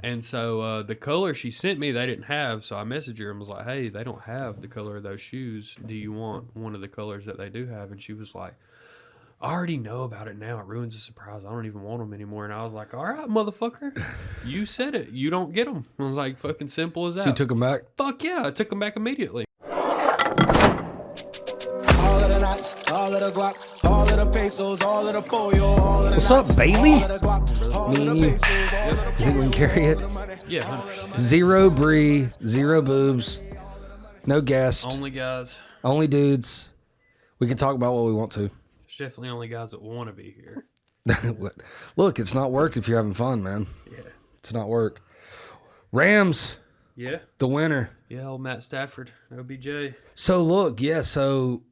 And so the color she sent me, they didn't have. So I messaged her and was like, hey, they don't have the color of those shoes. Do you want one of the colors that they do have? And she was like, I already know about it now. It ruins the surprise. I don't even want them anymore. And I was like, all right, motherfucker. You said it. You don't get them. I was like, fucking simple as that. So you took them back? Fuck yeah. I took them back immediately. All of the guac, all of the pesos, all of the pollo, all of the What's up, Bailey? Me and you. You pesos. think we can carry it? Yeah, 100%. Zero brie, zero boobs, no guest, Only guys. only dudes. We can talk about what we want to. There's definitely only guys that want to be here. Look, it's not work if you're having fun, man. Yeah. It's not work. Rams, Yeah. the winner. Yeah, old Matt Stafford, OBJ. So look, yeah, so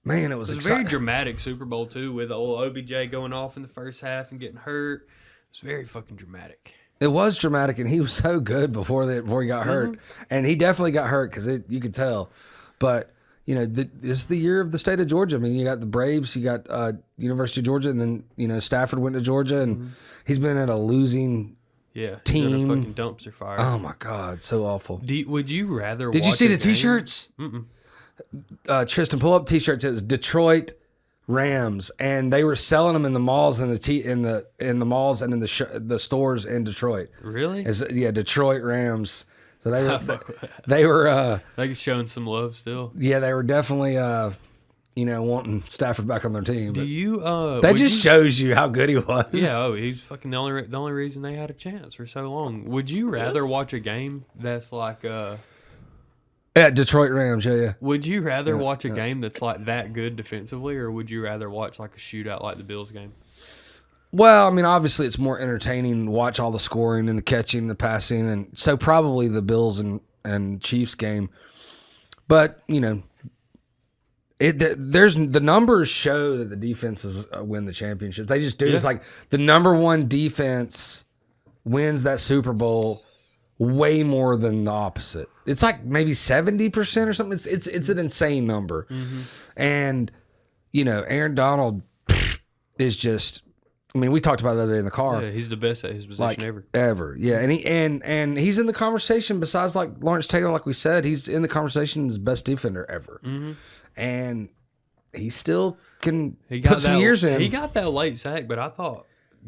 man, it was It was a very exciting. dramatic Super Bowl, too, with old OBJ going off in the first half and getting hurt. It was very fucking dramatic. It was dramatic, and he was so good before he got hurt, and he definitely got hurt because you could tell. But you know, this is the year of the state of Georgia. I mean, you got the Braves, you got University of Georgia, and then Stafford went to Georgia, and he's been at a losing Yeah. team. A fucking dumpster fire. Oh my God, so awful. Would you rather Did you watch see a the game- T-shirts? Tristan, pull up T-shirts. It was Detroit Rams, and they were selling them in the malls and in the malls and in the stores in Detroit. Really? Detroit Rams. So they were fuck with that. they were Like showing some love still. they were definitely wanting Stafford back on their team. Do But you that would just you- shows you how good he was. Yeah, he's fucking the only reason they had a chance for so long. Would you rather watch a game that's like Yeah, Detroit Rams. Yeah. would you rather watch a game that's like that good defensively, or would you rather watch like a shootout like the Bills game? Well, I mean, obviously it's more entertaining to watch all the scoring and the catching, the passing, and so probably the Bills and Chiefs game. But there's the numbers show that the defenses win the championship. They just do. Yeah. It's like the number one defense wins that Super Bowl way more than the opposite. It's like maybe 70% or something. It's an insane number. And Aaron Donald is just. I mean, we talked about it the other day in the car. Yeah, he's the best at his position ever. Yeah, and he's in the conversation. Besides, like Lawrence Taylor, like we said, he's in the conversation as best defender ever. And he still can put some years in. He got that late sack, but I thought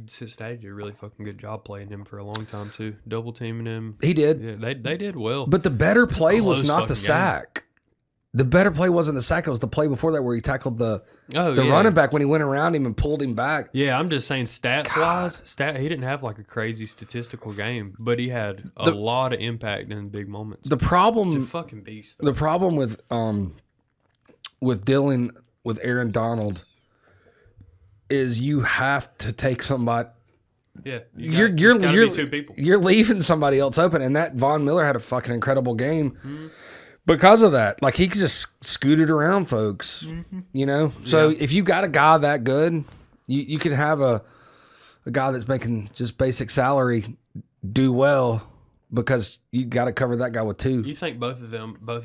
Cincinnati did a really fucking good job playing him for a long time too, double teaming him. He did. Yeah, they did well. But the better play was Close not the fucking sack. The better play wasn't the sack. It was the play before that where he tackled the yeah. running back when he went around him and pulled him back. Yeah, I'm just saying stats wise, he didn't have like a crazy statistical game, but he had a lot of impact in big moments. The problem, He's a fucking beast. Though. the problem with dealing with Aaron Donald is you have to take somebody. Yeah, You're be two people. You're leaving somebody else open, and that Von Miller had a fucking incredible game because of that. Like he just scooted around folks, So if you got a guy that good, you can have a guy that's making just basic salary do well because you got to cover that guy with two. You think both of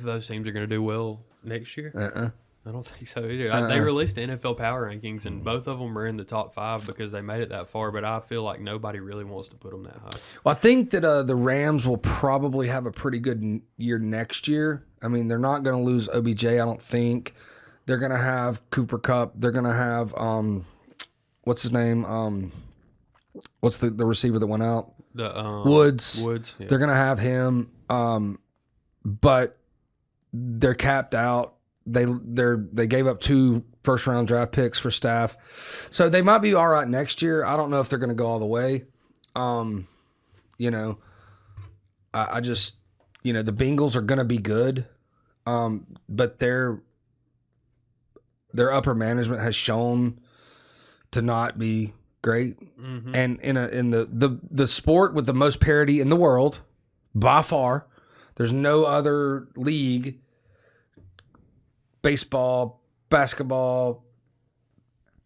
those teams are going to do well next year? I don't think so either. They released the NFL Power Rankings, and both of them are in the top 5 because they made it that far. But I feel like nobody really wants to put them that high. Well, I think that the Rams will probably have a pretty good year next year. I mean, they're not going to lose OBJ, I don't think. They're going to have Cooper Kupp. They're going to have, what's his name? What's the receiver that went out? Woods. Yeah. They're going to have him, but they're capped out. They gave up 2 first-round draft picks for staff. So they might be all right next year. I don't know if they're going to go all the way. I just, the Bengals are going to be good, but their upper management has shown to not be great. And in the sport with the most parity in the world, by far, there's no other league, baseball, basketball,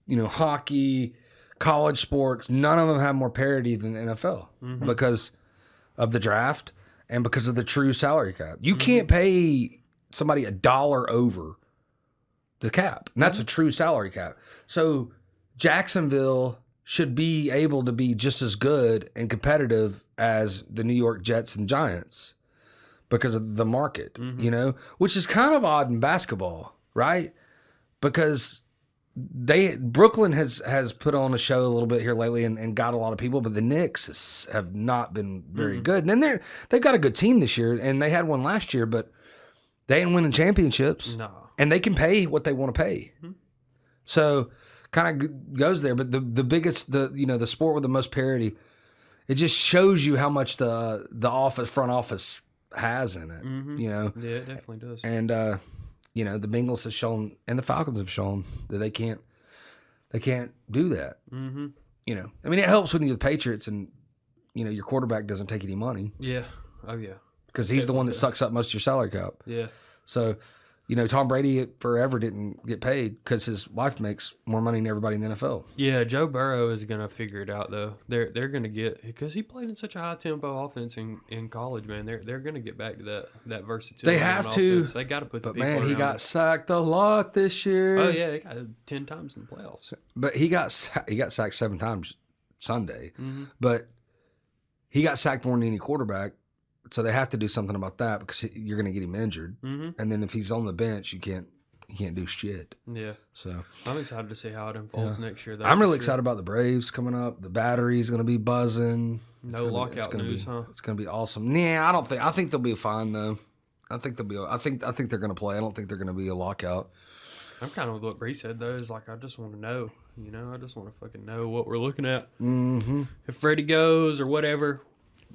hockey, college sports, none of them have more parity than the NFL because of the draft and because of the true salary cap. You can't pay somebody $1 over the cap, and that's a true salary cap. So Jacksonville should be able to be just as good and competitive as the New York Jets and Giants because of the market, you know, which is kind of odd in basketball, right? Because Brooklyn has put on a show a little bit here lately and got a lot of people, but the Knicks have not been very good. And then they've got a good team this year, and they had one last year, but they ain't winning championships. No. And they can pay what they want to pay. So kind of goes there. But the biggest, the sport with the most parity, it just shows you how much the front office has in it, you know? Yeah, it definitely does. And, you know, the Bengals have shown and the Falcons have shown that they can't do that. You know, I mean, it helps when you're the Patriots and, you know, your quarterback doesn't take any money. Yeah. Oh, yeah. Because he's the one that sucks up most of your salary cap. Yeah. So, you know, Tom Brady forever didn't get paid because his wife makes more money than everybody in the NFL. Yeah, Joe Burrow is gonna figure it out though. They're gonna get, because he played in such a high tempo offense in college, man. They're gonna get back to that versatility. They have to. Offense. They got to put. But the people man, he around got him. sacked a lot this year. Oh yeah, he got 10 times in the playoffs. But he got sacked 7 times Sunday. But he got sacked more than any quarterback. So they have to do something about that because you're going to get him injured. And then if he's on the bench, you can't do shit. Yeah. So I'm excited to see how it unfolds next year. Though, I'm really for excited about the Braves coming up. The battery's going to be buzzing. No lockout news, huh? It's going to be awesome. Nah, I think they'll be fine though. I think they're going to play. I don't think they're going to be a lockout. I'm kind of with what Bree said though. Is like I just want to know. You know, I just want to fucking know what we're looking at. If Freddie goes or whatever,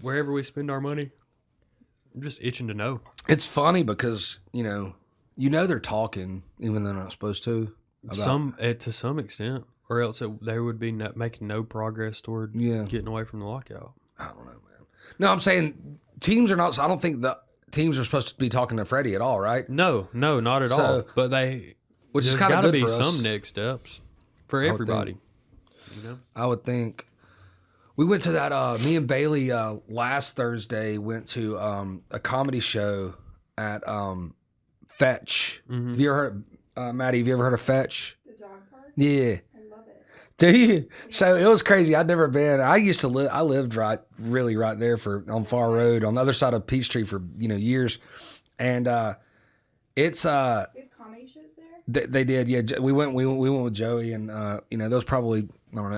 wherever we spend our money. I'm just itching to know. It's funny because you know they're talking even though they're not supposed to. To some extent, or else they would be making no progress toward getting away from the lockout. I don't know, man. No, I'm saying teams are not. I don't think the teams are supposed to be talking to Freddie at all, right? No, not at all. But which is there's kind of got to good be for us. some next steps for everybody. You know, I would think. We went to that. Me and Bailey last Thursday went to a comedy show at Fetch. Have you ever heard, Maddie? Have you ever heard of Fetch? The dog park? Yeah. I love it. Do you? So it was crazy. I'd never been. I used to live. I lived right there on Far Road on the other side of Peachtree for years, and it's They have comedy shows there? They did. Yeah, we went with Joey, and there was probably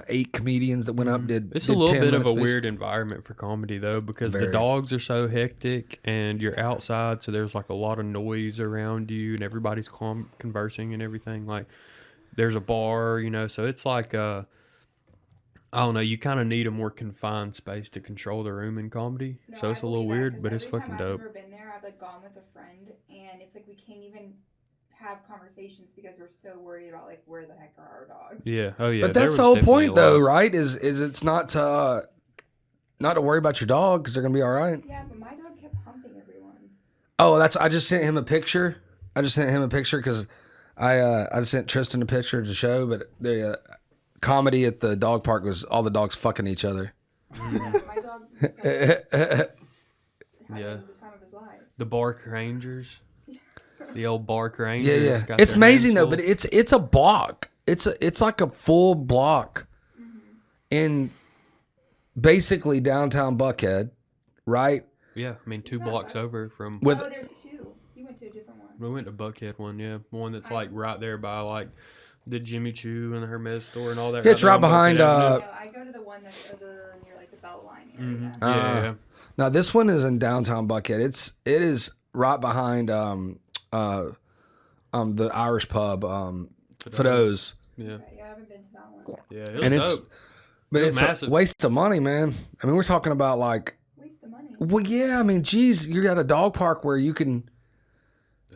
8 comedians that went up. it's did a little 10 bit of a minutes apiece. weird environment for comedy though, because Very. the dogs are so hectic, and you're outside, so there's like a lot of noise around you, and everybody's conversing and everything. Like, there's a bar, so it's like I don't know. You kind of need a more confined space to control the room in comedy, No, so it's I a little believe that, weird, 'cause but it's every fucking time dope. I've ever been there, I've like gone with a friend, and it's like we can't even have conversations because we're so worried about like where the heck are our dogs. Yeah. Oh yeah. But there that's was the whole definitely point, a lot. though, right? Is it's not to worry about your dog because they're gonna be all right. Yeah, but my dog kept humping everyone. Oh, I just sent him a picture. Because I just sent Tristan a picture to show, but the comedy at the dog park was all the dogs fucking each other. Yeah, my dog was like, having the time of his life. The Bark Rangers. The old Bark Yeah, Rangers. yeah. got It's their amazing hands though, full. but it's a block. It's like a full block in basically downtown Buckhead, right? Yeah, I mean 2 blocks over from. With There's 2. You went to a different one. We went to Buckhead one, yeah, one that's like right there by like the Jimmy Choo and the Hermes store and all that. It's there right on behind, Buckhead Avenue. No, I go to the one that's over near like the Beltline area. Yeah. Now this one is in downtown Buckhead. It is right behind the Irish pub Fido's. Yeah, Okay, yeah, I haven't been to that one. yeah, it was And it's dope. but It was it's a massive. waste of money, man. I mean, we're talking about like, Waste of money. well, yeah. I mean, geez, you got a dog park where you can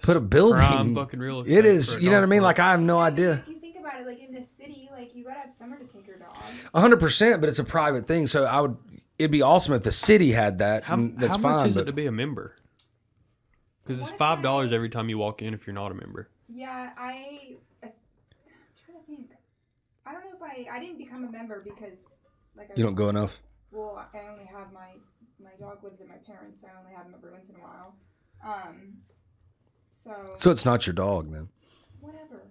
put a building. Prime fucking real estate It is. for a You know what I dog mean? park. Like I have no idea. If you think about it, like in this city, like you gotta have somewhere to take your dog. 100%, but it's a private thing. So it'd be awesome if the city had that. How, and that's how fine. much is but it to be a member? Because it's I wanna $5 say- every time you walk in if you're not a member. Yeah, I'm trying to think. I don't know if I didn't become a member because like you don't go enough. Well, I only have my dog lives at my parents, so I only have him every once in a while. So it's not your dog then. Whatever.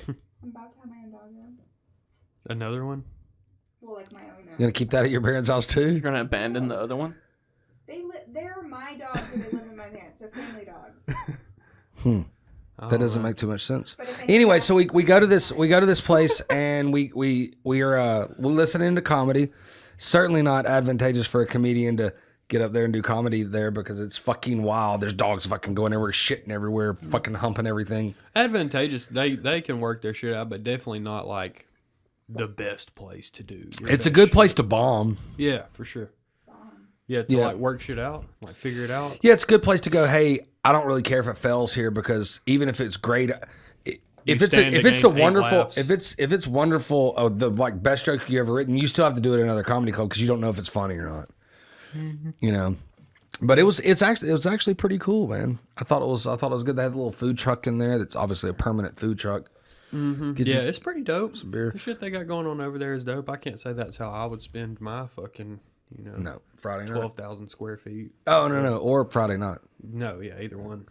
I'm about to have my own dog though. Another one? Well, like my own. You gonna keep that at your parents' house too? You're gonna abandon the other one? They're my dogs, and they live with my parents. They're family dogs. That doesn't make too much sense. But if anyone Anyway, else so we wants go to to this come we go to this place and we're listening to comedy. Certainly not advantageous for a comedian to get up there and do comedy there because it's fucking wild. There's dogs fucking going everywhere, shitting everywhere, fucking humping everything. Advantageous. They can work their shit out, but definitely not like the best place to do. It's a good place to bomb. Yeah, for sure. Yeah, to like work shit out, like figure it out. Yeah, it's a good place to go. Hey, I don't really care if it fails here because even if it's great, if it's wonderful, the like best joke you ever written, you still have to do it at another comedy club because you don't know if it's funny or not. You know, but it was actually pretty cool, man. I thought it was good. They had a little food truck in there. That's obviously a permanent food truck. Yeah, it's pretty dope. Some beer. The shit they got going on over there is dope. I can't say that's how I would spend my fucking, No, Friday night. 12,000 square feet. Oh no, or Friday night. No, yeah, either one.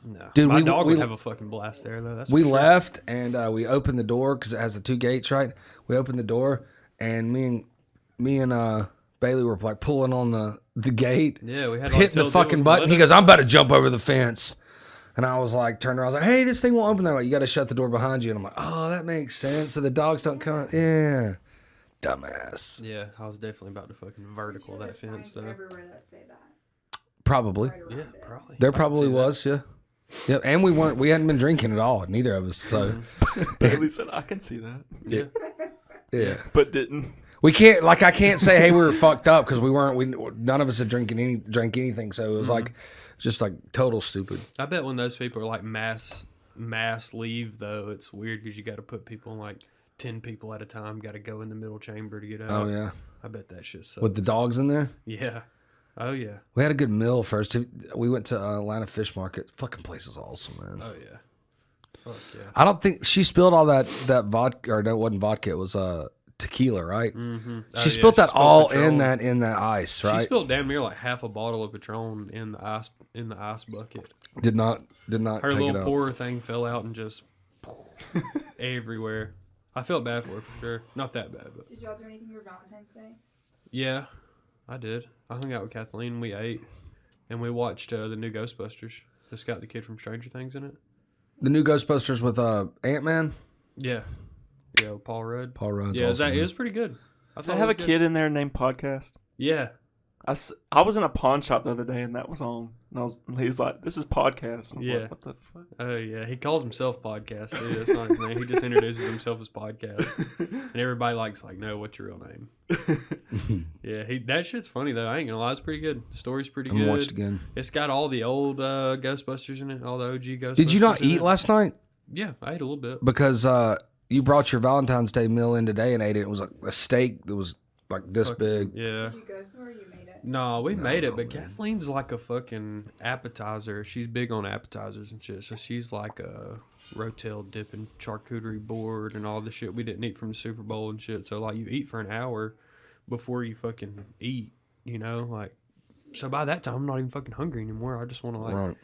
No, Dude, my dog would have a fucking blast there though. That's we for sure. left and we opened the door because it has the 2 gates, right? We opened the door and me and Bailey were like pulling on the gate. Yeah, we had hitting the fucking button. He goes, "I'm about to jump over the fence," and I was like, turned around. I was like, "Hey, this thing won't open." They're like, "You got to shut the door behind you." And I'm like, "Oh, that makes sense. So the dogs don't come." Yeah, dumbass. Yeah, I was definitely about to fucking vertical that fence though. Everywhere that say that. Probably. Right around Yeah, it. probably. There I could probably see that. was. Yeah. Yep. And we hadn't been drinking at all. Neither of us. So Bailey said, I can see that. Yeah. yeah. But didn't. We can't, like, I can't say, hey, we were fucked up because none of us had drank anything. So it was like, just like total stupid. I bet when those people are like mass leave though, it's weird because you got to put people in like 10 people at a time. Got to go in the middle chamber to get out. Oh, yeah. I bet that shit sucks. With the dogs in there? Yeah. Oh yeah. We had a good meal first. We went to Atlanta Fish Market. Fucking place is awesome, man. Oh yeah. Fuck yeah. I don't think she spilled all that vodka, or no, it wasn't vodka. It was tequila, right? Mm-hmm. She spilled that all in that ice, right? She spilled damn near like half a bottle of Patron in the ice bucket. Did not Her take it little out. pourer thing fell out and just everywhere. I felt bad for her for sure. Not that bad, but Did y'all do anything for Valentine's Day? yeah, I did. I hung out with Kathleen. We ate, and we watched the new Ghostbusters. That's got the kid from Stranger Things in it. The new Ghostbusters with Ant-Man. Yeah, yeah, with Paul Rudd. Paul Rudd's Yeah, awesome, it was pretty good. Does it have a kid in there named Podcast? Yeah. I was in a pawn shop the other day and that was on. And he was like, "This is Podcast." And I was Yeah. like, "What the fuck?" Oh yeah, he calls himself Podcast too. That's not his name. He just introduces himself as Podcast, and everybody like, no, what's your real name? Yeah, that shit's funny though. I ain't gonna lie, it's pretty good. The story's pretty I'm good. gonna watch it again. It's got all the old Ghostbusters in it, all the OG Ghostbusters. Did you not in eat it. last night? Yeah, I ate a little bit. Because you brought your Valentine's Day meal in today and ate it. It was like a steak that was like this big. Yeah. Did you go somewhere or you made it? No, we made it's it, all but good. Kathleen's like a fucking appetizer. She's big on appetizers and shit. So she's like a rotel dipping charcuterie board and all the shit we didn't eat from the Super Bowl and shit. So like you eat for an hour before you fucking eat, like. So by that time I'm not even fucking hungry anymore. I just want to like. Right.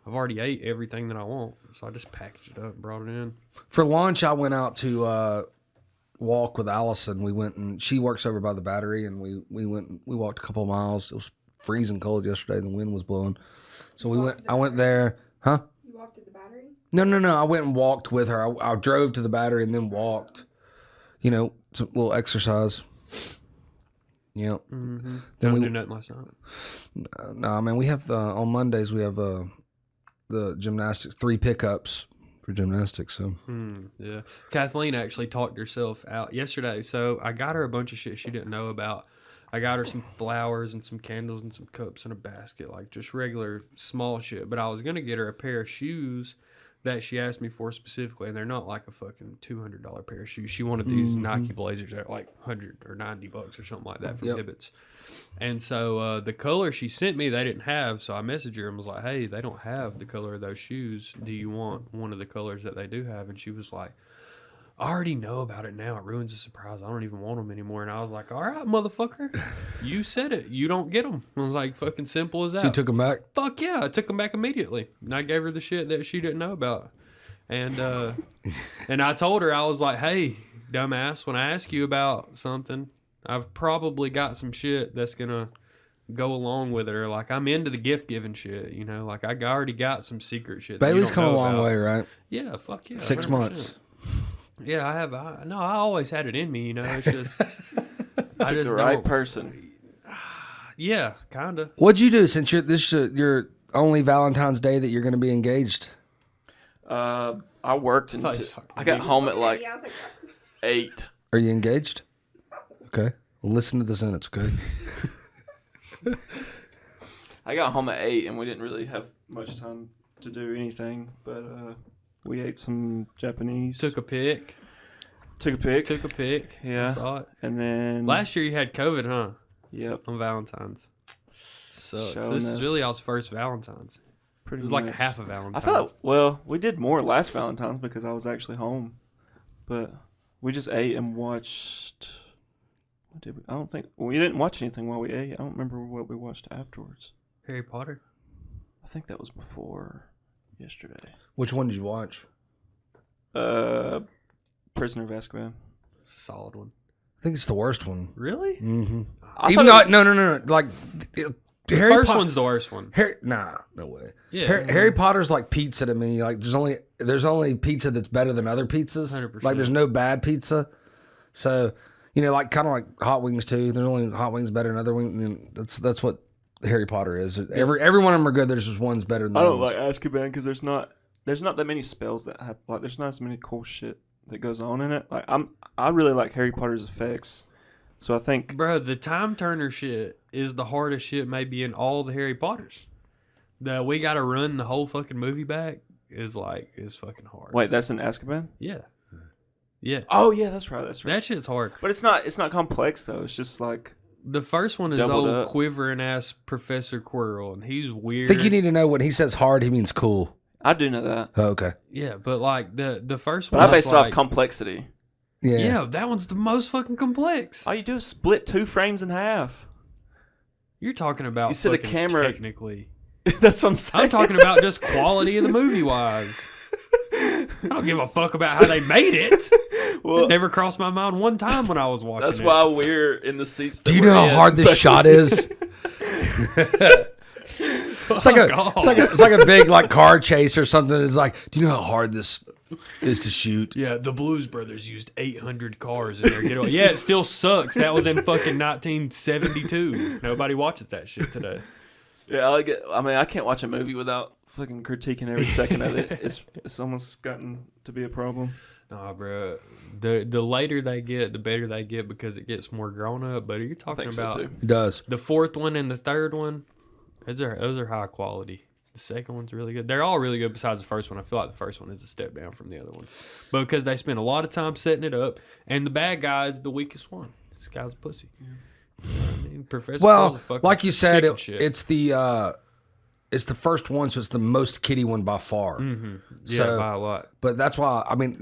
I've already ate everything that I want, so I just packaged it up and brought it in. For lunch, I went out to walk with Allison. We went and she works over by the Battery, and we went and we walked a couple of miles. It was freezing cold yesterday. The wind was blowing, so I went there. Huh? You walked to the Battery? No. I went and walked with her. I drove to the Battery and then walked. Some little exercise. Yep. Mm-hmm. Then Don't we do nothing last night. no, man. We have on Mondays we have the gymnastics 3 pickups for gymnastics. So Yeah. Kathleen actually talked herself out yesterday. So I got her a bunch of shit she didn't know about. I got her some flowers and some candles and some cups and a basket, like just regular small shit. But I was going to get her a pair of shoes that she asked me for specifically, and they're not like a fucking $200 pair of shoes. She wanted these Nike Blazers that are like $100 or $90 or something like that from Hibbett's. And so the color she sent me, they didn't have. So I messaged her and was like, hey, they don't have the color of those shoes. Do you want one of the colors that they do have? And she was like, I already know about it now. It ruins the surprise. I don't even want them anymore. And I was like, all right, motherfucker. You said it. You don't get them. I was like, fucking simple as that. she took them back. Fuck yeah. I took them back immediately. And I gave her the shit that she didn't know about. And and I told her, I was like, hey, dumbass, when I ask you about something, I've probably got some shit that's gonna go along with it, or like I'm into the gift giving shit, you know, like I already got some secret shit. That you Bailey's don't come a know long about. way, right? Yeah, fuck yeah. 6 100%. months. Yeah, I have. I always had it in me, you know. It's just I just The right don't. person. Yeah, kinda. What'd you do since your only Valentine's Day that you're going to be engaged? I worked thought you until was talking I got to me. home at like Yeah, I was like, 8. Are you engaged? Okay. Well, listen to the sentence, okay? I got home at 8, and we didn't really have much time to do anything, but we ate some Japanese. Took a pic. Took a pic. Took a pic. Yeah. I saw it. And then Last year you had COVID, huh? Yep. On Valentine's. Sucks. Showing This is up. really y'all's first Valentine's. It Pretty was like much. half a Valentine's. I thought, well, we did more last Valentine's because I was actually home, but we just ate and watched. What did we? I don't think we didn't watch anything while we ate. I don't remember what we watched afterwards. Harry Potter. I think that was before yesterday. Which one did you watch? Prisoner of Azkaban. It's a solid one. I think it's the worst one. Really? Mm-hmm. I Even thought though, no. Like, The Harry first Potter. one's the worst one. Nah, no way. Yeah. Harry Potter's like pizza to me. Like there's only pizza that's better than other pizzas. 100%. Like there's no bad pizza. So, you know, like kind of like hot wings too. There's only hot wings better than other wings. You know, that's what Harry Potter is. Every one of them are good. There's just one's better than the I don't others. like Azkaban because there's not that many spells that have like there's not as many cool shit that goes on in it. Like I really like Harry Potter's effects, so I think Bro, the time turner shit is the hardest shit maybe in all the Harry Potters. The we gotta run the whole fucking movie back is fucking hard. wait, that's in Azkaban. Yeah. Yeah. Oh yeah, that's right. That shit's hard. But it's not complex though. It's just like The first one is Doubled old up. quivering ass Professor Quirrell, and he's weird. I think you need to know when he says hard, he means cool. I do know that, Oh, okay. Yeah, but like the first but one, I based it like, off complexity. Yeah. yeah, that one's the most fucking complex. All you do is split 2 frames in half. You're talking about You said a fucking camera- technically. That's what I'm saying. I'm talking about just quality of the movie wise. I don't give a fuck about how they made it. Well, It never crossed my mind one time when I was watching that's it. why we're in the seats. Do you know how hard this shot is? It's like it's like a big like car chase or something. It's like, do you know how hard this is to shoot? Yeah, the Blues Brothers used 800 cars in their getaway. Yeah, it still sucks. That was in fucking 1972. Nobody watches that shit today. Yeah, I mean, I can't watch a movie without fucking critiquing every second of it. It's almost gotten to be a problem. Nah, bro. The later they get, the better they get because it gets more grown up. But you're I talking think so about too. It does. the fourth one and the third one. Those are high quality. The second one's really good. They're all really good besides the first one. I feel like the first one is a step down from the other ones. But because they spend a lot of time setting it up, and the bad guy is the weakest one. This guy's a pussy. You know what I mean? Professor Quirrell's Well, a fucking like you said, chicken shit. it's the first one, so it's the most kiddie one by far. Yeah, so- by a lot. But that's why I mean,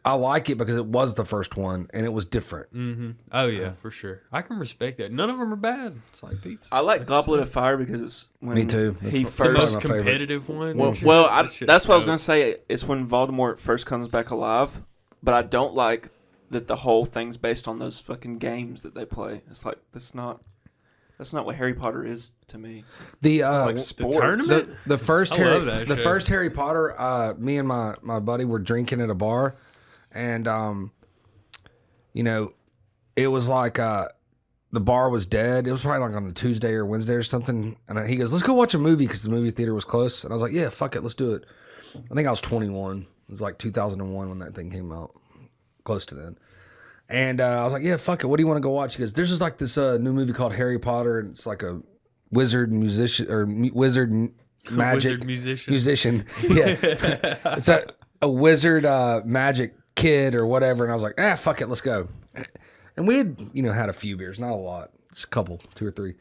I like it because it was the first one and it was different. Mm-hmm. Oh yeah, for sure. I can respect that. None of them are bad. It's like pizza. I like Goblet of Fire because it's when Me too. That's he what- It's the First- most my favorite. competitive one. Well, That shit's that's what I was dope. gonna say. It's when Voldemort first comes back alive, but I don't like that the whole thing's based on those fucking games that they play. It's like that's not what Harry Potter is to me. The Like The sports. tournament? the first I Harry, love that the shit. first Harry Potter, me and my buddy were drinking at a bar, and you know, it was like the bar was dead. It was probably like on a Tuesday or Wednesday or something. And he goes, "Let's go watch a movie," because the movie theater was close. And I was like, "Yeah, fuck it, let's do it." I think I was 21. It was like 2001 when that thing came out, close to then. And I was like, "Yeah, fuck it. What do you want to go watch?" He goes, "There's just like this new movie called Harry Potter, and it's like a wizard musician or wizard magic Wizard musician. Yeah, it's a wizard magic kid or whatever." And I was like, fuck it, let's go. And we had, had a few beers, not a lot, just a couple, 2 or 3.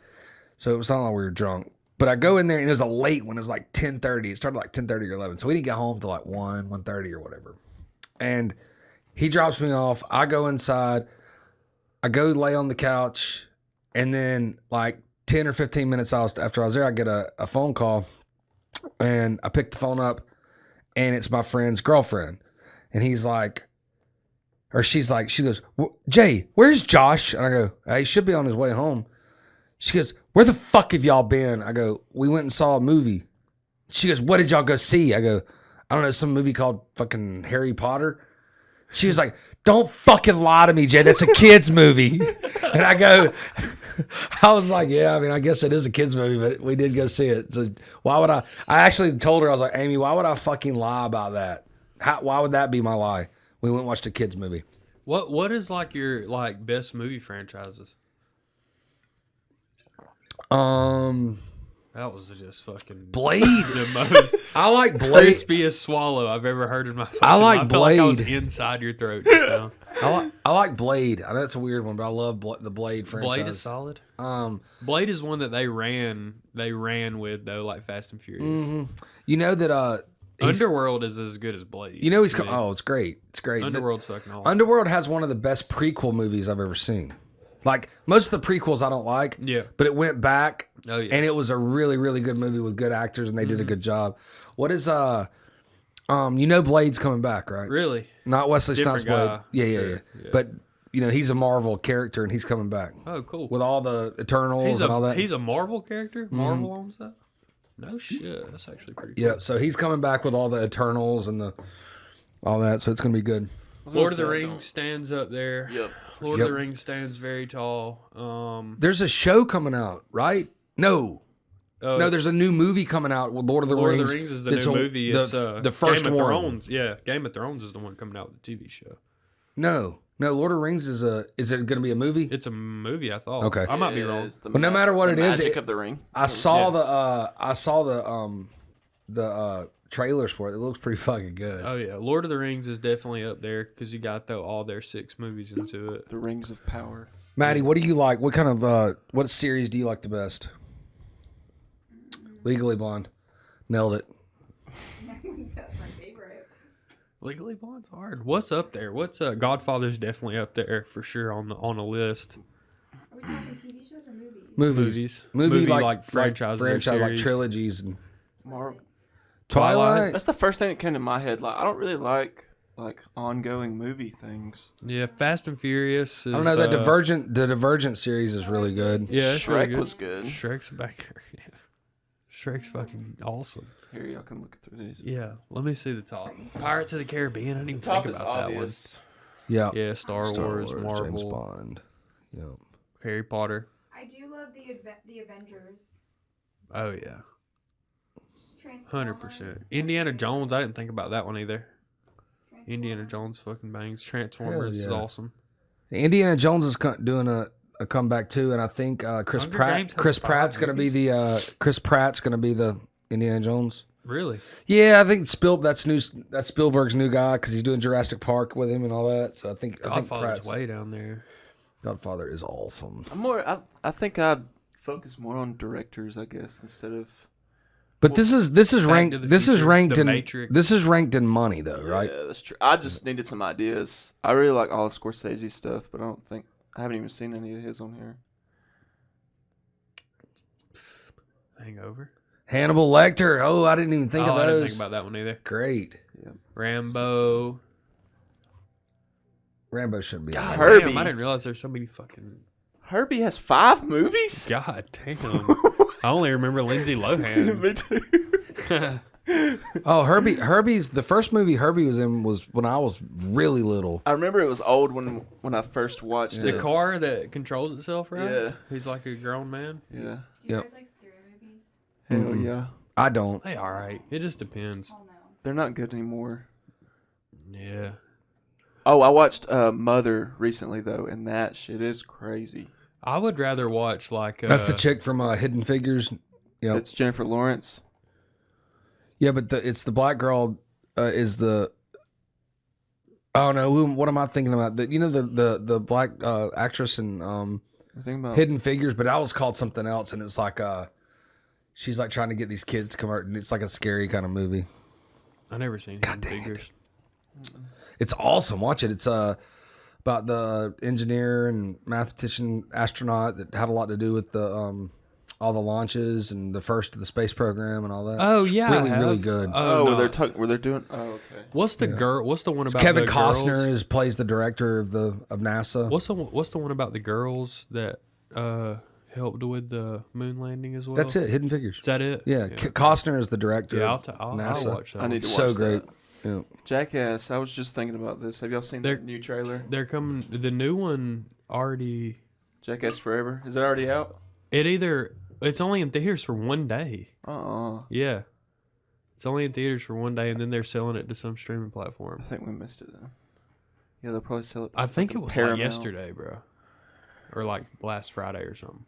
So it was not like we were drunk. But I go in there and it was a late one. It was like 10:30. It started like 10:30 or 11. So we didn't get home till like 1:30 or whatever. And he drops me off. I go inside. I go lay on the couch. And then like 10 or 15 minutes after I was there, I get a phone call. And I pick the phone up. And it's my friend's girlfriend. And he's like, or she goes, Jay, where's Josh? And I go, he should be on his way home. She goes, where the fuck have y'all been? I go, we went and saw a movie. She goes, what did y'all go see? I go, I don't know, some movie called fucking Harry Potter. She was like, don't fucking lie to me, Jay. That's a kid's movie. And I was like, yeah, I mean, I guess it is a kid's movie, but we did go see it. So why would I actually told her, I was like, Amy, why would I fucking lie about that? Why would that be my lie? We went and watched a kid's movie. What is like your like best movie franchises? That was just fucking Blade. The most I like Blade. crispiest swallow I've ever heard in my fucking I like life. I felt like I was Blade. inside your throat just now. I like Blade. I know it's a weird one, but I love the Blade franchise. Blade is solid. Blade is one that they ran with though, like Fast and Furious. Mm-hmm. You know that Underworld is as good as Blade. you know he's to me. oh, it's great. It's great. Underworld's fucking awesome. Underworld has one of the best prequel movies I've ever seen. Like most of the prequels I don't like. Yeah. But it went back. Oh, yeah. And it was a really, really good movie with good actors, and they did a good job. What is you know Blade's coming back, right? Really? Not Wesley Snipes' Different Blade. guy. Yeah. Sure. Yeah. But you know he's a Marvel character, and he's coming back Oh, cool. with all the Eternals and all that. He's a Marvel character? Marvel owns that? No shit. That's actually pretty cool. Yeah, so he's coming back with all the Eternals and all that, so it's gonna be good. Lord of the Rings stands up there. Yep. Lord of the Rings stands very tall. There's a show coming out, right? No, there's a new movie coming out with Lord of the Rings. Lord of the Rings is the that's new movie. It's the first Game of one. Thrones. Yeah, Game of Thrones is the one coming out with the TV show. No, Lord of the Rings is it going to be a movie? It's a movie, I thought. Okay. I might be wrong. But no matter what the it is, magic of the ring. I saw the trailers for it. It looks pretty fucking good. Oh yeah, Lord of the Rings is definitely up there because you got all their 6 movies into it. The Rings of Power. Maddie, what do you like? What kind of what series do you like the best? Legally Blonde, nailed it. That's my favorite. Legally Blonde's hard. What's up there? What's Godfather's definitely up there for sure on a list. Are we talking TV shows or movies? Movies. Movie like like franchises or franchise like series. trilogies and Twilight. That's the first thing that came to my head. Like, I don't really like ongoing movie things. Yeah, Fast and Furious. Is, I don't know. The Divergent series is really good. Yeah, it's really Shrek good. was good. Shrek's back. Yeah. Shrek's fucking awesome. Here, y'all can look through these. Yeah, let me see the top. Pirates of the Caribbean. I didn't even Top think is about that one. obvious. Yeah. Yeah, Star Wars, James Marvel, Bond. Yeah. Harry Potter. I do love the Avengers. Oh yeah, Transformers. 100%. Indiana Jones. I didn't think about that one either. Indiana Jones fucking bangs. Transformers is yeah. awesome. Indiana Jones is doing a comeback too, and I think Chris Hunger Pratt. Games has Chris 5 Pratt's going to be movies? the Chris Pratt's going to be the Indiana Jones. Really? Yeah, I think that's Spielberg's new guy because he's doing Jurassic Park with him and all that. So I think Godfather's Pratt's way down there. Godfather is awesome. I think I'd focus more on directors, I guess, instead of. But this is Back ranked to the this is Future, ranked The in Matrix. this is ranked in money though, right? Yeah, that's true. I just needed some ideas. I really like all the Scorsese stuff, but I haven't even seen any of his on here. Hangover. Hannibal Lecter. Oh, I didn't even think of I didn't those. think about that one either. Great. Rambo. Rambo shouldn't be. God on Herbie. damn, I didn't realize there's so many fucking. Herbie has 5 movies? God damn. I only remember Lindsay Lohan. Me too. Oh, Herbie's the first movie Herbie was in was when I was really little. I remember it was old when I first watched The it. car that controls itself, right? Yeah. He's like a grown man. Yeah. Do you Yep. guys like scary movies? Hell yeah. I don't. Hey, all right. It just depends. Oh no. They're not good anymore. Yeah. Oh, I watched Mother recently though, and that shit is crazy. I would rather watch like. That's the chick from Hidden Figures. Yep. It's Jennifer Lawrence. Yeah, but it's the black girl is the. Oh no! What am I thinking about? The black actress in I'm thinking about Hidden Figures, but that was called something else, and it's like she's like trying to get these kids to come out, and it's like a scary kind of movie. I never seen Hidden Figures. It's awesome. Watch it. It's about the engineer and mathematician astronaut that had a lot to do with the all the launches and the first of the space program and all that. Oh yeah, really, I really have. good. Oh, no. were they doing? Oh, okay. What's the girl? What's the one about Kevin the Costner girls? plays the director of NASA. What's the one about the girls that helped with the moon landing as well? That's it. Hidden Figures. Is that it? Yeah, Costner is the director. Yeah, of I'll NASA. watch that. I need to watch So great. that. Yeah. Jackass. I was just thinking about this. Have y'all seen the new trailer? They're coming. The new one already. Jackass Forever. Is it already out? It's only in theaters for one day. Uh-uh. Yeah, it's only in theaters for one day, and then they're selling it to some streaming platform. I think we missed it then. Yeah, they'll probably sell it. I think it was Paramount. like yesterday, bro, or like last Friday or something.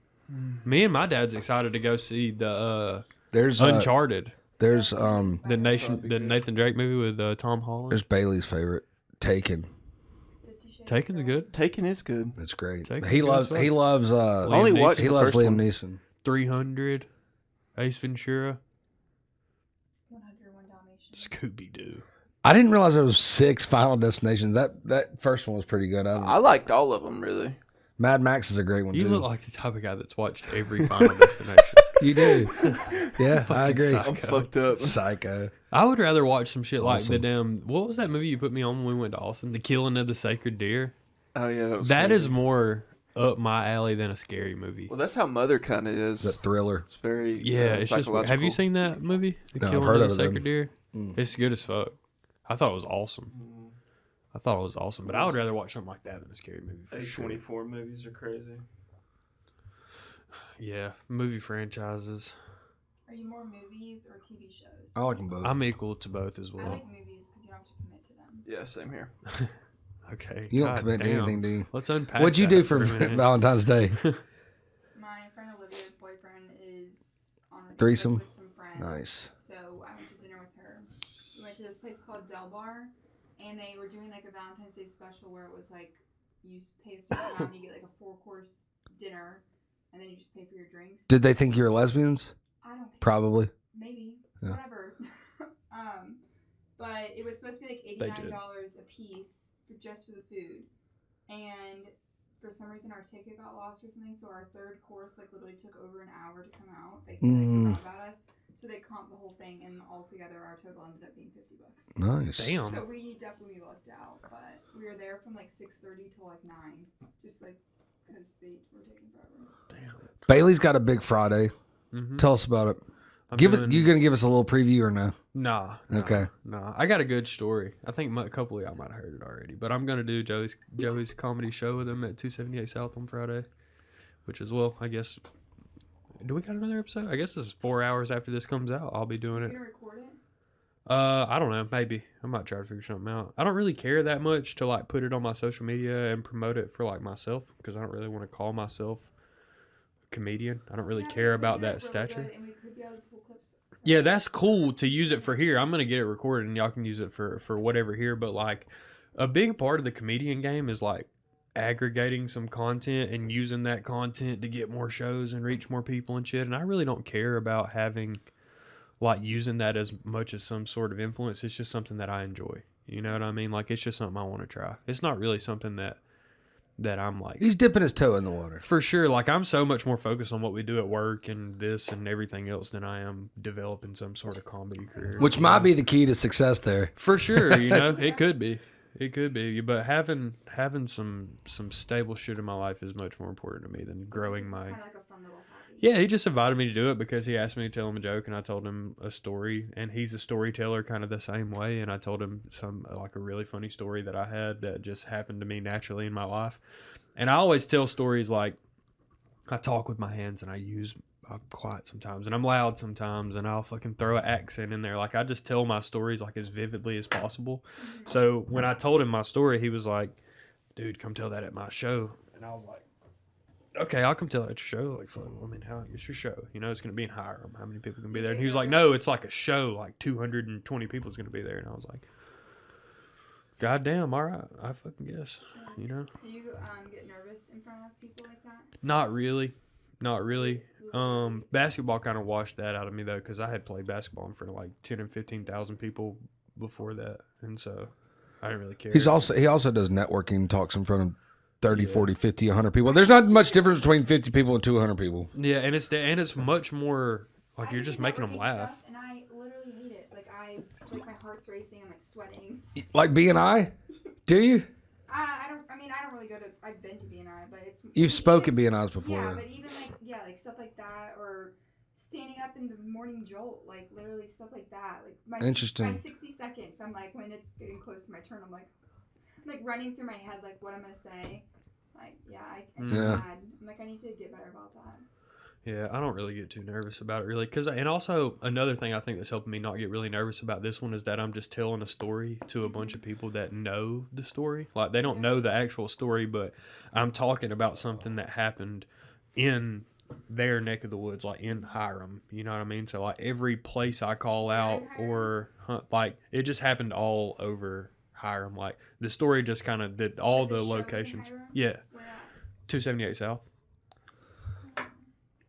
Me and my dad's excited to go see the There's Uncharted. There's The Nathan Drake movie with Tom Holland. there's Bailey's favorite, Taken. Taken's good. Taken is good. It's great. Taken's He good loves as he fuck. loves Only watched he the loves first Liam one. Neeson. 300, Ace Ventura, 101 Dalmatians. Scooby Doo. I didn't realize there was 6 Final Destinations. That first one was pretty good. I liked all of them really. Mad Max is a great one You too. look like the type of guy that's watched every Final Destination. You do. Yeah, I agree. psycho. I'm fucked up. Psycho. I would rather watch some shit like the awesome. damn. What was that movie you put me on when we went to Austin? The Killing of the Sacred Deer. Oh yeah, that was. That crazy. is more up my alley than a scary movie. Well, that's how Mother kind of is. That thriller. It's very Yeah, it's just. psychological. Have you seen that movie? The No, I've Killing heard of of the it, Sacred Deer. It's good as fuck. I thought it was awesome. But I would rather watch something like that than a scary movie. For sure. A24 movies are crazy. Yeah, movie franchises. Are you more movies or TV shows? I like them both. I'm equal to both as I well. like movies because you don't have to commit to them. Yeah, same here. Okay. You don't God commit to damn. anything, do you? Let's unpack. What'd you that do for a minute. Valentine's Day? My friend Olivia's boyfriend is on a trip Threesome? with some friends. Nice. So I went to dinner with her. We went to this place called Del Bar, and they were doing like a Valentine's Day special where it was like you pay a certain amount, and you get like a 4-course dinner, and then you just pay for your drinks. Did they think you were lesbians? I don't care. Probably. Maybe. Yeah. Whatever. But it was supposed to be like $89 a piece just for the food. And for some reason our ticket got lost or something, so our third course like literally took over an hour to come out. They forgot about us. So they comped the whole thing, and altogether our total ended up being $50. Nice. Damn. So we definitely lucked out, but we were there from like 6:30 to like 9, just like because they were taking forever. Damn. Bailey's got a big Friday. Mm-hmm. Tell us about it. I'm You doing- gonna give us a little preview or no? Nah. Okay. Nah. I got a good story. I think a couple of y'all might have heard it already, but I'm gonna do Joey's comedy show with him at 278 South on Friday, which is I guess. Do we got another episode? I guess this is 4 hours after this comes out. I'll be doing You're it. gonna record it? I don't know. Maybe I might try to figure something out. I don't really care that much to like put it on my social media and promote it for like myself because I don't really want to call myself a comedian. I don't really Yeah, care we about could do that it really stature. good, and we could be able to pull clips from Yeah, it. that's cool to use it for here. I'm gonna get it recorded and y'all can use it for whatever here. But like a big part of the comedian game is like aggregating some content and using that content to get more shows and reach more people and shit. And I really don't care about having like using that as much as some sort of influence. It's just something that I enjoy. You know what I mean? Like it's just something I want to try. It's not really something that I'm like He's dipping his toe in the water. for sure. Like I'm so much more focused on what we do at work and this and everything else than I am developing some sort of comedy career. Which might be the key to success there. For sure, you know, it could be. It could be. But having some stable shit in my life is much more important to me than growing my. Kind of like a fun little hobby. Yeah, he just invited me to do it because he asked me to tell him a joke, and I told him a story, and he's a storyteller kind of the same way, and I told him like a really funny story that I had that just happened to me naturally in my life. And I always tell stories like I talk with my hands and I'm quiet sometimes and I'm loud sometimes and I'll fucking throw an accent in there. Like I just tell my stories like as vividly as possible. So when I told him my story, he was like, dude, come tell that at my show. And I was like, okay, I'll come tell it at your show. Like, fuck, I mean, it's your show. You know, it's going to be in Hiram. How many people can be there? And he was like, no, it's like a show. Like 220 people is going to be there. And I was like, God damn, all right. I fucking guess, you know? Do you get nervous in front of people like that? Not really. Basketball kind of washed that out of me though, because I had played basketball in front of like 10 and 15,000 people before that, and so I didn't really care. He also does networking talks in front of 30, Yeah. 40, 50, 100 people. There's not much difference between 50 people and 200 people. Yeah, and it's much more like I you're do just making them networking laugh. stuff, and I literally hate it. Like my heart's racing. I'm like sweating. Like B&I? Do you? I don't. I mean, I don't really go to. I've been to BNI, but it's. You've spoken it's- B&Is before, Yeah, though. but even like stuff like that, or standing up in the morning jolt, like literally stuff like that. Like Interesting. my 60 seconds. I'm like when it's getting close to my turn. I'm like running through my head like what I'm gonna say. Like I'm mad. I'm like I need to get better about that. Yeah, I don't really get too nervous about it really, and also another thing I think that's helping me not get really nervous about this one is that I'm just telling a story to a bunch of people that know the story. Like they don't know the actual story, but I'm talking about something that happened in their neck of the woods, like in Hiram. You know what I mean? So like every place I call out or like it just happened all over Hiram. Like the story just kind of did all Like the the shows in locations. Hiram? Yeah, Where at? 278 South.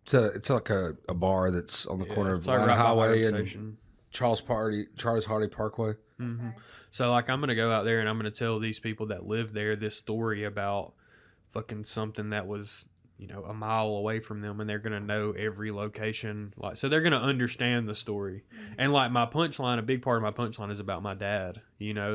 It's like a bar that's on the corner of it's like Atlanta right by Highway Hiram and Station. Charles Hardy Parkway. Mm-hmm. Okay. So like I'm gonna go out there and I'm gonna tell these people that live there this story about fucking something that was a mile away from them, and they're gonna know every location. Like so they're gonna understand the story. And like my punchline, a big part of my punchline is about my dad.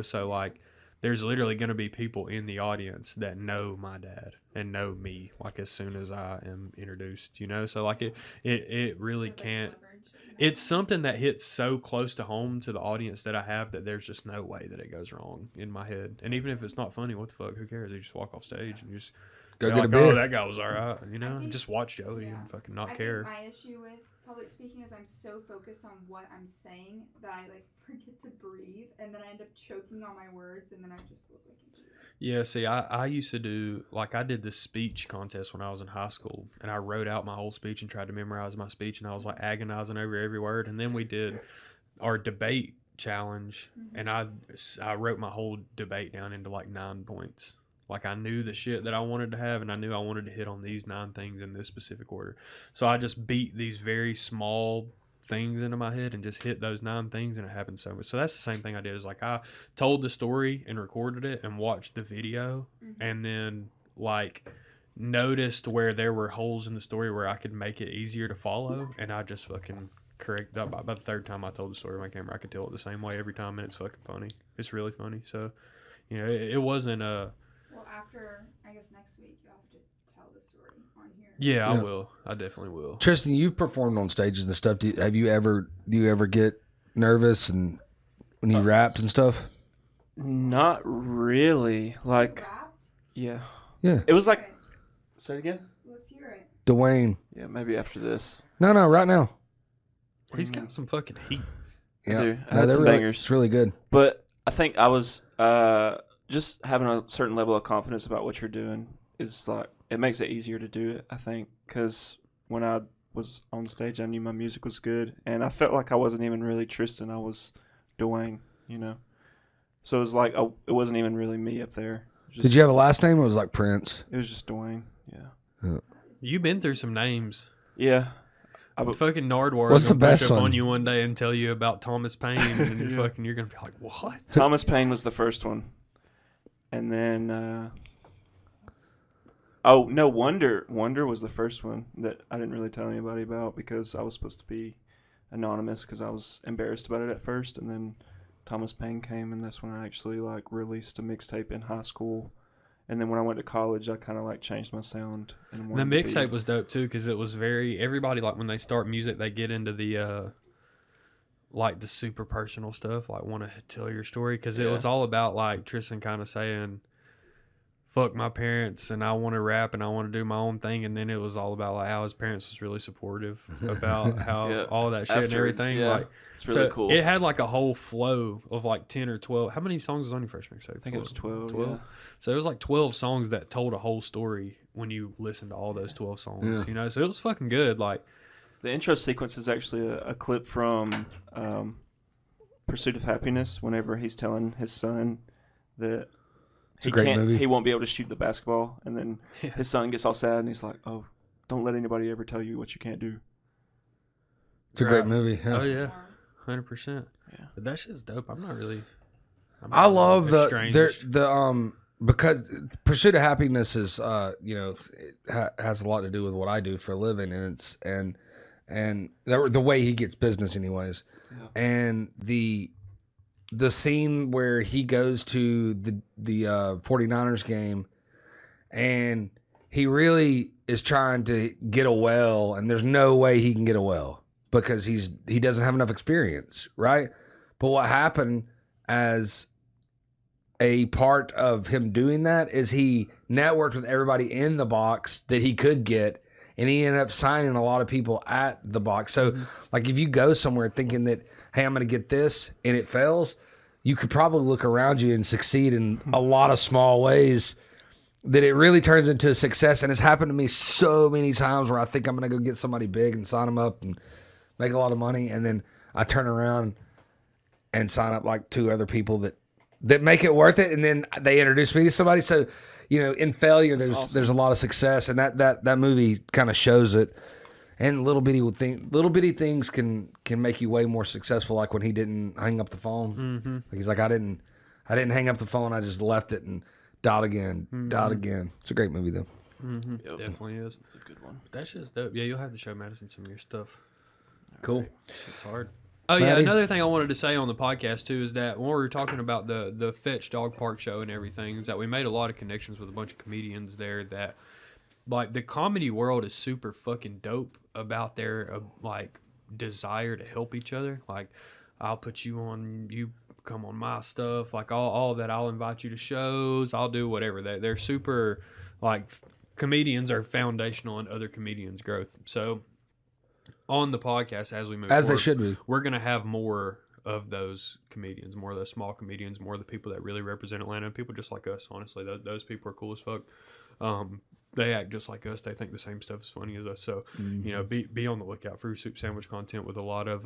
So like there's literally gonna be people in the audience that know my dad and know me like as soon as I am introduced. So like it really So, like, can't. leverage, It's something that hits so close to home to the audience that I have that there's just no way that it goes wrong in my head. And even if it's not funny, what the fuck? Who cares? You just walk off stage and you just Go be get a like, beer. oh, that guy was all right. I think- Just watch Joey and fucking not care. I think my issue with public speaking is I'm so focused on what I'm saying that I like forget to breathe, and then I end up choking on my words, and then I just look like an idiot. Yeah, see, I used to do, like, I did this speech contest when I was in high school, and I wrote out my whole speech and tried to memorize my speech, and I was, like, agonizing over every word. And then we did our debate challenge, and I wrote my whole debate down into, like, 9 points. Like, I knew the shit that I wanted to have, and I knew I wanted to hit on these 9 things in this specific order. So I just beat these very small things into my head and just hit those 9 things, and it happened so much. So that's the same thing I did. Is like I told the story and recorded it and watched the video, and then like noticed where there were holes in the story where I could make it easier to follow, and I just fucking correct that. By the 3rd time I told the story on my camera, I could tell it the same way every time, and it's fucking funny. It's really funny. So it wasn't a. Well, after I guess next week you'll have to tell the story on here. Yeah, I Yeah. will. I definitely will. Tristan, you've performed on stages and stuff. Do you ever get nervous and when you rapped and stuff? Not really. Like, Rapped? yeah. Yeah. It was like, Okay, say it again? let's hear it. Dwayne. Yeah, maybe after this. No, right now. He's got some fucking heat. Yeah. do. I had they're some really, bangers. it's really good. But I think I was just having a certain level of confidence about what you're doing is like, it makes it easier to do it, I think. Because when I was on stage, I knew my music was good. And I felt like I wasn't even really Tristan. I was Dwayne, So it was like, it wasn't even really me up there. Did you have a last name? Or it was like Prince. It was just Dwayne, yeah. You've been through some names. Yeah. Fucking Nardwar What's is the gonna push best up one? on you one day and tell you about Thomas Paine, and Yeah. you're gonna be like, what? Thomas Paine was the first one. And then, oh, no, Wonder was the first one that I didn't really tell anybody about because I was supposed to be anonymous because I was embarrassed about it at first. And then Thomas Paine came, and that's when I actually, like, released a mixtape in high school. And then when I went to college, I kind of, like, changed my sound. And The wanted to be- mixtape was dope too because it was everybody, like, when they start music, they get into the like the super personal stuff, like want to tell your story because it Yeah. was all about like Tristan kind of saying, fuck my parents and I want to rap and I want to do my own thing, and then it was all about like how his parents was really supportive about how Yeah. all that shit and Afterwards, everything. yeah. Like It's really so cool. It had like a whole flow of like 10 or 12. How many songs was on your first mixtape? I think it was 12. 12? Yeah. So it was like 12 songs that told a whole story when you listen to all those 12 songs, Yeah. So it was fucking good. Like, The intro sequence is actually a clip from Pursuit of Happiness. Whenever he's telling his son that a great movie. he won't be able to shoot the basketball, and then Yeah. his son gets all sad, and he's like, "Oh, don't let anybody ever tell you what you can't do." It's a great movie. oh Yeah. yeah, 100%. Yeah. But that shit's dope. I'm not I love the estranged. because pursuit of happiness is, it has a lot to do with what I do for a living, and the way he gets business, anyways, and the scene where he goes to the 49ers game, and he really is trying to get a well, and there's no way he can get a well because he doesn't have enough experience, right? But what happened as a part of him doing that is he networked with everybody in the box that he could get, and he ended up signing a lot of people at the box. So, like, if you go somewhere thinking that, hey, I'm going to get this, and it fails, you could probably look around you and succeed in a lot of small ways that it really turns into a success. And it's happened to me so many times where I think I'm going to go get somebody big and sign them up and make a lot of money, and then I turn around and sign up like 2 other people that make it worth it, and then they introduce me to somebody. So, in failure, there's a lot of success, and that movie kind of shows it. And little bitty things can make you way more successful. Like when he didn't hang up the phone, like he's like, I didn't hang up the phone. I just left it and dialed again. It's a great movie though. Yep. Definitely is. It's a good one. That's just dope. Yeah, you'll have to show Madison some of your stuff. Cool. It's hard. Oh yeah, Maddie? another thing I wanted to say on the podcast too is that when we were talking about the Fetch Dog Park show and everything, is that we made a lot of connections with a bunch of comedians there. That like the comedy world is super fucking dope about their like desire to help each other. Like, I'll put you on, you come on my stuff. Like all of that, I'll invite you to shows. I'll do whatever. They're super like comedians are foundational in other comedians' growth. So. On the podcast, as we move As forward, they should be. We're going to have more of those comedians, more of those small comedians, more of the people that really represent Atlanta, people just like us, honestly. Those people are cool as fuck. They act just like us. They think the same stuff is funny as us. So, be on the lookout for Soup Sandwich content with a lot of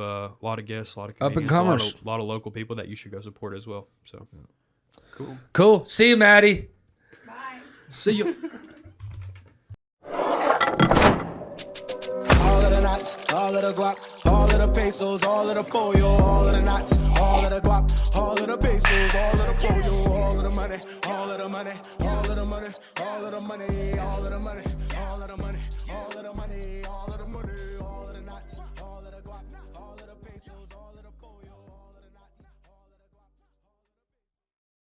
guests, a lot of comedians, Up-and-comers. a lot of local people that you should go support as well. So, Cool. See you, Maddie. Bye. see you. All of the knots, all of the guap, all of the pesos, all of the pollo, all of the knots, all of the guap, all of the pesos, all of the pollo, all of the money, all of the money, all of the money, all of the money, all